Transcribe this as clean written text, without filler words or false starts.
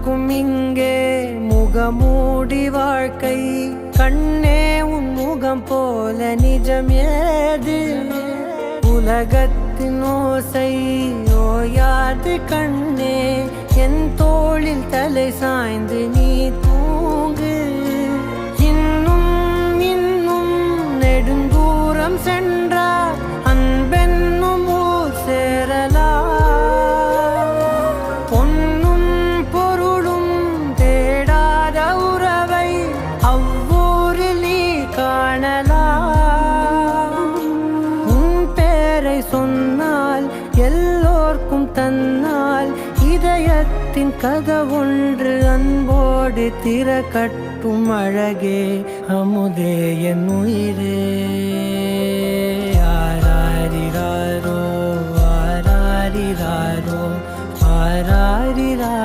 எல்லோர்க்கும் இங்கே முகமூடி வாழ்க்கை. கண்ணே உன் முகம் போல நிஜம் ஏது? உலகத்தின் ஓசை ஓயாது கண்ணே, என் தோளில் தலை சாய்ந்து நீ தூங்கு. இன்னும் இன்னும் நெடுந்தூரம் சென்றார் அன்பென்னும் ஊர் சேரலாம். பொன்னும் பொருளும் தேடாத உறவை அவ்வூரில் நீ காணலாம். உன் பேரை சொன்னால் எல்லோர்க்கும் தன்னால் இதயத்தின் கதவொன்று அன்போடு திறக்கட்டும். அழகே அமுதே என் உயிரே. ஆராரிராரோ ஆராரிராரோ ஆராரிரா.